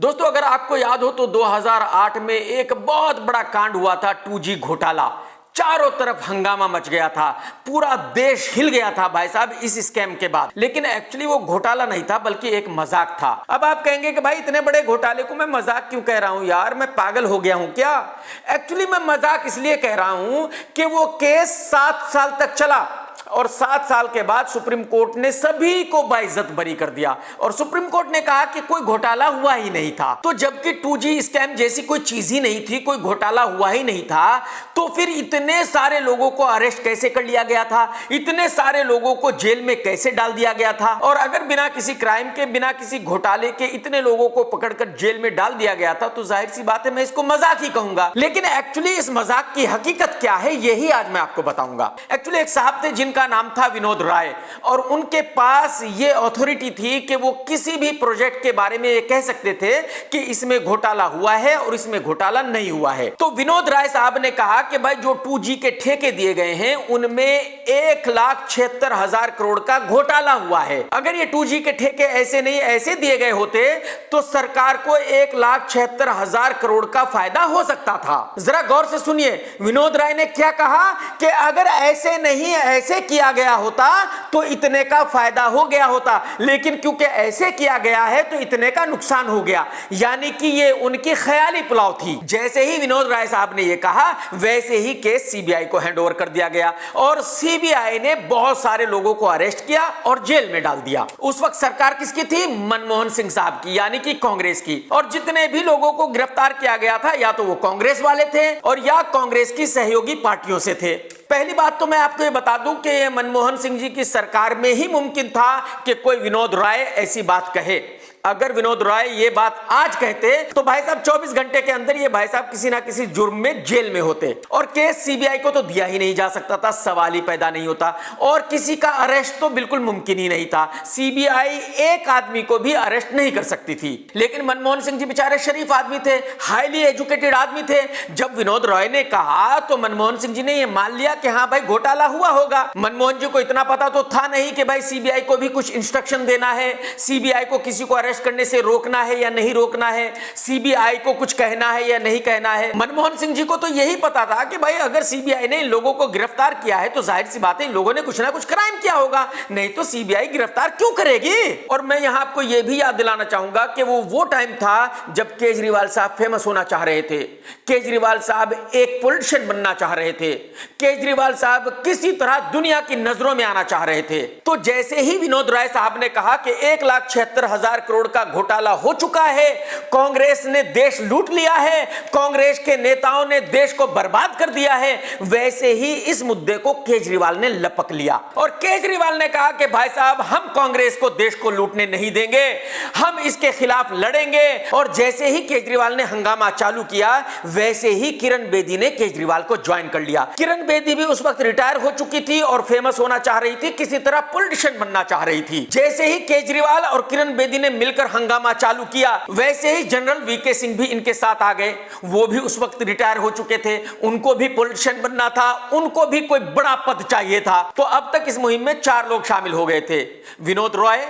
दोस्तों अगर आपको याद हो तो 2008 में एक बहुत बड़ा कांड हुआ था 2G घोटाला। चारों तरफ हंगामा मच गया था, पूरा देश हिल गया था भाई साहब इस स्कैम के बाद। लेकिन एक्चुअली वो घोटाला नहीं था बल्कि एक मजाक था। अब आप कहेंगे कि भाई इतने बड़े घोटाले को मैं मजाक क्यों कह रहा हूं यार, मैं पागल हो गया हूं क्या? एक्चुअली मैं मजाक इसलिए कह रहा हूं कि वो केस 7 साल तक चला और 7 साल के बाद सुप्रीम कोर्ट ने सभी को बाइज्जत बरी कर दिया और सुप्रीम कोर्ट ने कहा कि कोई घोटाला हुआ ही नहीं था। तो जबकि 2G स्कैम जैसी कोई चीज ही नहीं थी, कोई घोटाला हुआ ही नहीं था, तो फिर इतने सारे लोगों को अरेस्ट कैसे कर लिया गया था, इतने सारे लोगों को जेल में कैसे डाल दिया गया था? और अगर बिना किसी क्राइम के, बिना किसी घोटाले के इतने लोगों को पकड़कर जेल में डाल दिया गया था, तो जाहिर सी बात है मैं इसको मजाक ही कहूंगा। लेकिन एक्चुअली इस मजाक की हकीकत क्या है, यही आज मैं आपको बताऊंगा। एक्चुअली एक साहब थे जिनका नाम था विनोद राय और उनके पास ये अथॉरिटी थी कि वो किसी भी प्रोजेक्ट के बारे में ये कह सकते थे कि इसमें घोटाला हुआ है और इसमें घोटाला नहीं हुआ है। तो विनोद राय साहब ने कहा कि भाई जो 2G के ठेके दिए गए हैं उनमें 1,76,000 करोड़ का घोटाला हुआ है। अगर ये 2G के ठेके ऐसे नहीं ऐसे दिए गए होते तो सरकार को 1,76,000 करोड़ का फायदा हो सकता था। जरा गौर से सुनिए विनोद राय ने क्या कहा कि अगर ऐसे नहीं ऐसे किया गया होता तो इतने का फायदा हो गया होता, लेकिन क्योंकि ऐसे किया गया है तो इतने का नुकसान हो गया। यानी कि ये उनकी ख्याली पुलाव थी। जैसे ही विनोद राय साहब ने ये कहा वैसे ही केस सीबीआई को हैंडओवर कर दिया गया और सीबीआई ने बहुत सारे लोगों को अरेस्ट किया और जेल में डाल दिया। उस वक्त सरकार किसकी थी? मनमोहन सिंह साहब की, यानी कि कांग्रेस की। और जितने भी लोगों को गिरफ्तार किया गया था या तो वो कांग्रेस वाले थे और या कांग्रेस की सहयोगी पार्टियों से थे। पहली बात तो मैं आपको ये बता दूं कि मनमोहन सिंह जी की सरकार में ही मुमकिन था कि कोई विनोद राय ऐसी बात कहे। अगर विनोद राय ये बात आज कहते तो भाई साहब 24 घंटे के अंदर ये भाई साहब किसी ना किसी जुर्म में जेल में होते और केस सीबीआई को तो दिया ही नहीं जा सकता था, सवाल ही पैदा नहीं होता और किसी का अरेस्ट तो बिल्कुल मुमकिन ही नहीं था। सीबीआई एक आदमी को भी अरेस्ट नहीं कर सकती थी। लेकिन मनमोहन सिंह जी बेचारे शरीफ आदमी थे, हाईली एजुकेटेड आदमी थे। जब विनोद राय ने कहा तो मनमोहन सिंह जी ने यह मान लिया कि हाँ भाई घोटाला हुआ होगा। मनमोहन जी को इतना पता तो था नहीं कि भाई सीबीआई को भी कुछ इंस्ट्रक्शन देना है, सीबीआई को किसी को अरेस्ट करने से रोकना है या नहीं रोकना है, सीबीआई को कुछ कहना है या नहीं कहना है। मनमोहन सिंह जी को तो यही पता था कि भाई अगर सीबीआई ने इन लोगों को गिरफ्तार किया है तो जाहिर सी बात है इन लोगों ने कुछ ना कुछ क्राइम किया होगा, नहीं तो सीबीआई गिरफ्तार क्यों करेगी। और मैं यहां आपको यह भी याद दिलाना चाहूंगा कि वो टाइम था जब केजरीवाल साहब फेमस होना चाह रहे थे, केजरीवाल साहब एक पॉलिटिशियन बनना चाह रहे थे, केजरीवाल साहब किसी तरह दुनिया की नजरों में आना चाह रहे थे। तो जैसे ही विनोद राय साहब ने कहा कि 1,76,000 करोड़ का घोटाला हो चुका है, कांग्रेस ने देश लूट लिया है, कांग्रेस के नेताओं ने देश को बर्बाद कर दिया है, वैसे ही इस मुद्दे को केजरीवाल ने लपक लिया और केजरीवाल ने कहा कि भाई साहब हम कांग्रेस को देश को लूटने नहीं देंगे, हम इसके खिलाफ लड़ेंगे। और जैसे ही केजरीवाल ने हंगामा चालू किया वैसे ही किरण बेदी ने केजरीवाल को ज्वाइन कर लिया। किरण बेदी भी उस वक्त रिटायर हो चुकी थी और फेमस होना चाह रही थी, किसी तरह पॉलिटिशियन बनना चाह रही थी। जैसे ही केजरीवाल और किरण बेदी ने मिलकर हंगामा चालू किया वैसे ही जनरल वीके सिंह भी इनके साथ आ गए। वो भी उस वक्त रिटायर हो चुके थे, उनको भी पॉलिटिशियन बनना था, उनको भी कोई बड़ा पद चाहिए था। तो अब तक इस मुहिम में 4 लोग शामिल हो गए थे, विनोद रॉय,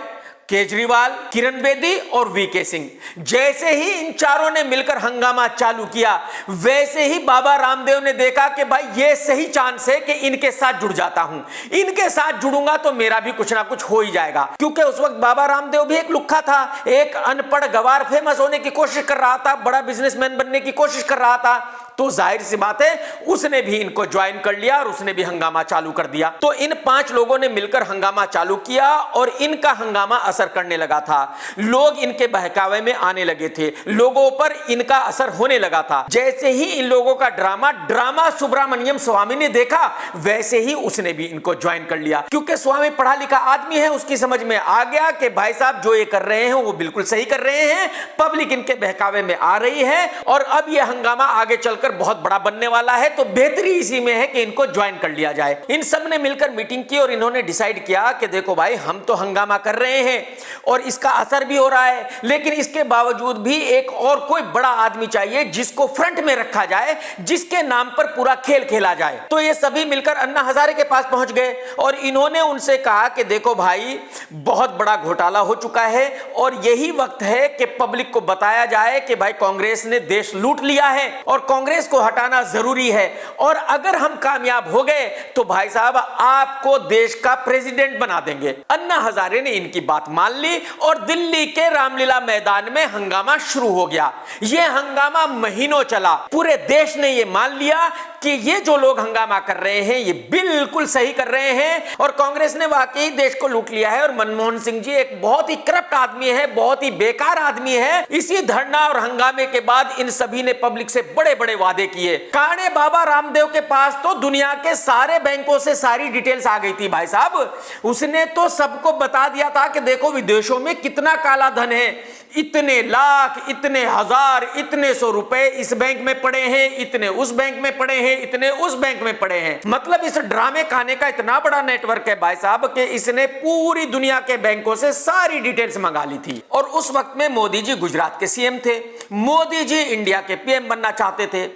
केजरीवाल, किरण बेदी और वीके सिंह। जैसे ही इन चारों ने मिलकर हंगामा चालू किया वैसे ही बाबा रामदेव ने देखा कि भाई ये सही चांस है कि इनके साथ जुड़ जाता हूं, इनके साथ जुड़ूंगा तो मेरा भी कुछ ना कुछ हो ही जाएगा। क्योंकि उस वक्त बाबा रामदेव भी एक लुक्खा था, एक अनपढ़ गवार फेमस होने की कोशिश कर रहा था, बड़ा बिजनेसमैन बनने की कोशिश कर रहा था। तो जाहिर सी बात है उसने भी इनको ज्वाइन कर लिया और उसने भी हंगामा चालू कर दिया। तो इन 5 लोगों ने मिलकर हंगामा चालू किया और इनका हंगामा असर करने लगा था, लोग इनके बहकावे में आने लगे थे, लोगों पर इनका असर होने लगा था। जैसे ही इन लोगों का ड्रामा सुब्रमण्यम स्वामी ने देखा वैसे ही उसने भी इनको ज्वाइन कर लिया। क्योंकि स्वामी पढ़ा लिखा आदमी है, उसकी समझ में आ गया कि भाई साहब जो ये कर रहे हैं वो बिल्कुल सही कर रहे हैं, पब्लिक इनके बहकावे में आ रही है और अब ये हंगामा आगे चलकर लेकर बहुत बड़ा बनने वाला है, तो बेहतरी इसी में है कि इनको ज्वाइन कर लिया जाए। इन सब ने मिलकर मीटिंग की और इन्होंने डिसाइड किया कि देखो भाई, हम तो हंगामा कर रहे हैं और इसका असर भी हो रहा है, लेकिन इसके बावजूद भी एक और कोई बड़ा आदमी चाहिए जिसको फ्रंट में रखा जाए, जिसके नाम पर पूरा खेल खेला जाए। तो ये सभी मिलकर अन्ना हजारे के पास पहुंच गए और इन्होंने उनसे कहा कि देखो भाई, बहुत बड़ा घोटाला हो चुका है और यही वक्त है कि पब्लिक को बताया जाए कि भाई कांग्रेस ने देश लूट लिया है और कांग्रेस को हटाना जरूरी है, और अगर हम कामयाब हो गए तो भाई साहब आपको देश का प्रेसिडेंट बना देंगे। अन्ना हजारे ने इनकी बात मान ली और दिल्ली के रामलीला मैदान में हंगामा शुरू हो गया। यह हंगामा महीनों चला। पूरे देश ने यह मान लिया कि ये जो लोग हंगामा कर रहे हैं ये बिल्कुल सही कर रहे हैं और कांग्रेस ने वाकई देश को लूट लिया है और मनमोहन सिंह जी एक बहुत ही करप्ट आदमी है, बहुत ही बेकार आदमी है। इसी धरना और हंगामे के बाद इन सभी ने पब्लिक से बड़े बड़े वादे किए। काणे बाबा रामदेव के पास तो दुनिया के सारे बैंकों से सारी डिटेल्स आ गई थी भाई साहब। उसने तो सबको बता दिया था कि देखो विदेशों में कितना काला धन है, इतने लाख, इतने हजार, इतने सौ रुपए इस बैंक में पड़े हैं, इतने उस बैंक में पड़े हैं, इतने उस बैंक में पड़े हैं। मतलब इस ड्रामे खाने का इतना बड़ा नेटवर्क है भाई साहब कि इसने पूरी दुनिया के बैंकों से सारी डिटेल्स मंगा ली थी। और उस वक्त में मोदी जी गुजरात के सीएम थे, मोदी जी इंडिया के पीएम बनना चाहते थे।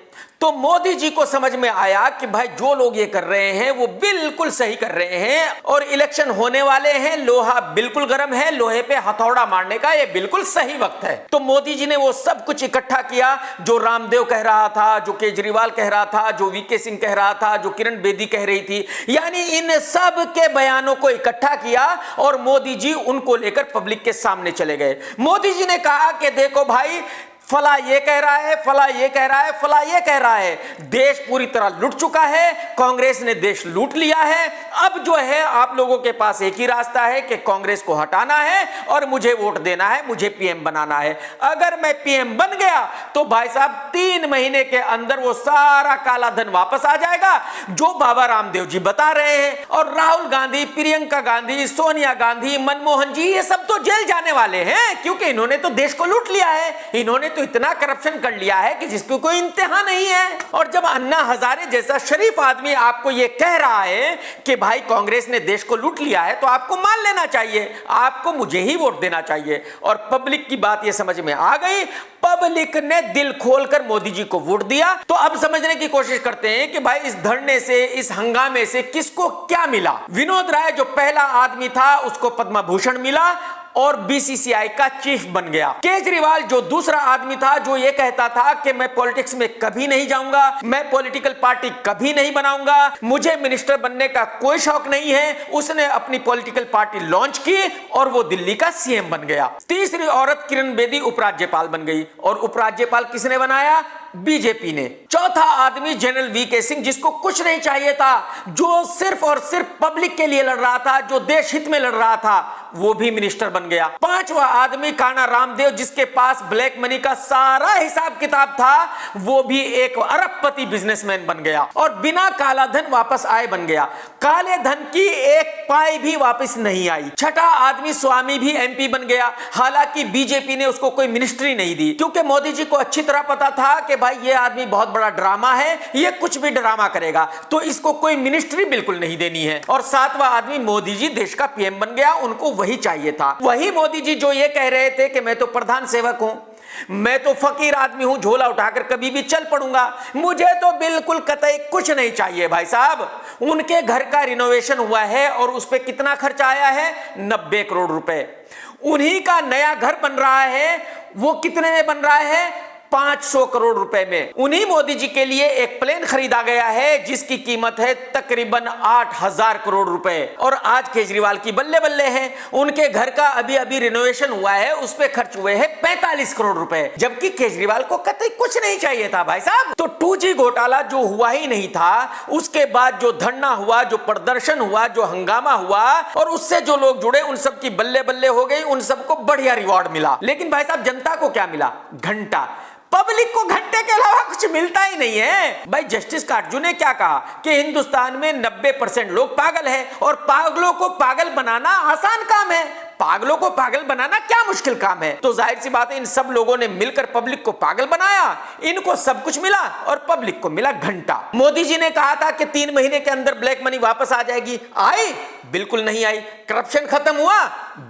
तो मोदी जी को समझ में आया कि भाई जो लोग ये कर रहे हैं वो बिल्कुल सही कर रहे हैं और इलेक्शन होने वाले हैं, लोहा बिल्कुल गर्म है, लोहे पे हथौड़ा मारने का ये बिल्कुल सही वक्त है। तो मोदी जी ने वो सब कुछ इकट्ठा किया जो रामदेव कह रहा था, जो केजरीवाल कह रहा था, जो वीके सिंह कह रहा था, जो किरण बेदी कह रही थी, यानी इन सब के बयानों को इकट्ठा किया और मोदी जी उनको लेकर पब्लिक के सामने चले गए। मोदी जी ने कहा कि देखो भाई, फला ये कह रहा है, फला ये कह रहा है, फला ये कह रहा है, देश पूरी तरह लूट चुका है, कांग्रेस ने देश लूट लिया है। अब जो है आप लोगों के पास एक ही रास्ता है कि कांग्रेस को हटाना है और मुझे वोट देना है, मुझे पीएम बनाना है। अगर मैं पीएम बन गया तो भाई साहब 3 महीने के अंदर वो सारा काला धन वापस आ जाएगा जो बाबा रामदेव जी बता रहे हैं। और राहुल गांधी, प्रियंका गांधी, सोनिया गांधी, मनमोहन जी, ये सब तो जेल जाने वाले हैं क्योंकि इन्होंने तो देश को लूट लिया है, इन्होंने तो इतना करप्शन कर लिया है कि जिसको कोई इंतहा नहीं है। और जब अन्ना हजारे जैसा शरीफ आदमी आपको यह कह रहा है कि भाई कांग्रेस ने देश को लूट लिया है तो आपको मान लेना चाहिए, आपको मुझे ही वोट देना चाहिए। और पब्लिक की बात यह समझ में आ गई, पब्लिक ने दिल खोलकर मोदी जी को वोट दिया। तो अब समझने की कोशिश करते हैं कि भाई इस धरने से, इस हंगामे से किसको क्या मिला। विनोद राय जो पहला आदमी था उसको पद्म भूषण मिला और बीसीसीआई का चीफ बन गया। केजरीवाल जो दूसरा आदमी था जो ये कहता था कि मैं पॉलिटिक्स में कभी नहीं जाऊंगा, मैं पॉलिटिकल पार्टी कभी नहीं बनाऊंगा, मुझे मिनिस्टर बनने का कोई शौक नहीं है, उसने अपनी पॉलिटिकल पार्टी लॉन्च की और वो दिल्ली का सीएम बन गया। तीसरी औरत किरण बेदी उपराज्यपाल बन गई और उपराज्यपाल किसने बनाया? बीजेपी ने। चौथा आदमी जनरल वीके सिंह जिसको कुछ नहीं चाहिए था, जो सिर्फ और सिर्फ पब्लिक के लिए लड़ रहा था, जो देश हित में लड़ रहा था, वो भी मिनिस्टर बन गया। पांचवा आदमी काना रामदेव जिसके पास ब्लैक मनी का सारा हिसाब किताब था, वो भी एक अरबपति बिजनेसमैन बन गया और बिना काला धन वापस आए बन गया। काले धन की एक पाई भी वापस नहीं आई। छठा आदमी स्वामी भी एमपी बन गया, हालांकि बीजेपी ने उसको कोई मिनिस्ट्री नहीं दी क्योंकि मोदी जी को अच्छी तरह पता था कि भाई ये आदमी बहुत बड़ा ड्रामा है, ये कुछ भी ड्रामा करेगा तो इसको कोई मिनिस्ट्री बिल्कुल नहीं देनी है। और सातवां आदमी मोदी जी देश का पीएम बन गया, उनको वही चाहिए था। वही मोदी जी जो ये कह रहे थे कि मैं तो प्रधान सेवक हूं, मैं तो फकीर आदमी हूं, झोला उठाकर कभी भी चल पड़ूंगा, मुझे तो बिल्कुल कतई कुछ नहीं चाहिए। भाई साहब, उनके घर का रिनोवेशन हुआ है और उस पर कितना खर्चा आया है? 90 करोड़ रुपए। उन्हीं का नया घर बन रहा है, वो कितने में बन रहा है? 500 करोड़ रुपए में। उन्हीं मोदी जी के लिए एक प्लेन खरीदा गया है जिसकी कीमत है तकरीबन 8000 करोड़ रुपए। और आज केजरीवाल की बल्ले बल्ले है, उनके घर का अभी अभी रिनोवेशन हुआ है, उस पे खर्च हुए हैं 45 करोड़ रुपए, जबकि केजरीवाल को कतई कुछ नहीं चाहिए था। भाई साहब, तो 2G घोटाला जो हुआ ही नहीं था, उसके बाद जो धरना हुआ, जो प्रदर्शन हुआ, जो हंगामा हुआ और उससे जो लोग जुड़े उन सब की बल्ले बल्ले हो गई, उन सबको बढ़िया रिवॉर्ड मिला। लेकिन भाई साहब, जनता को क्या मिला? घंटा। पब्लिक को घंटे के अलावा कुछ मिलता ही नहीं है। भाई जस्टिस काटजू ने क्या कहा कि हिंदुस्तान में 90% लोग पागल हैं और पागलों को पागल बनाना आसान काम है। पागलों को पागल बनाना क्या मुश्किल काम है। तो जाहिर सी बात है इन सब लोगों ने मिलकर पब्लिक को पागल बनाया, इनको सब कुछ मिला और पब्लिक को मिला घंटा। मोदी जी ने कहा था कि 3 महीने के अंदर ब्लैक मनी वापस आ जाएगी, आई? बिल्कुल नहीं आई। करप्शन खत्म हुआ?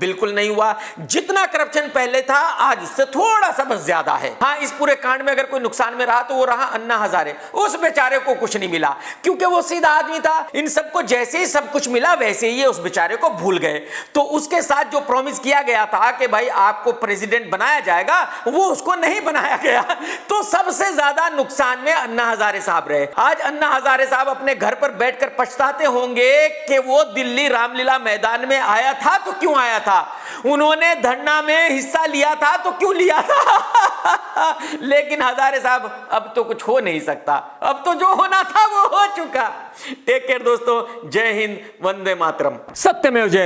बिल्कुल नहीं हुआ। जितना करप्शन पहले था आज उससे थोड़ा सा बस ज्यादा है। हाँ, इस पूरे कांड में अगर कोई नुकसान में रहा तो वो रहा अन्ना हजारे। उस बेचारे को कुछ नहीं मिला क्योंकि वो सीधा आदमी था। इन सबको जैसे ही सब कुछ मिला वैसे ही ये उस बेचारे को भूल गए। तो उसके साथ जो प्रॉमिस किया गया था कि भाई आपको प्रेसिडेंट बनाया जाएगा, वो उसको नहीं बनाया गया। तो सबसे ज्यादा नुकसान में अन्ना हजारे साहब रहे। आज अन्ना हजारे साहब अपने घर पर बैठकर पछताते होंगे कि वो दिल्ली रामलीला मैदान में आया था तो क्यों आया था, उन्होंने धरना में हिस्सा लिया था तो क्यों लिया था। लेकिन हजारे साहब अब तो कुछ हो नहीं सकता, अब तो जो होना था वो हो चुका। टेक केयर दोस्तों, जय हिंद, वंदे मातरम, सत्यमेव जयते।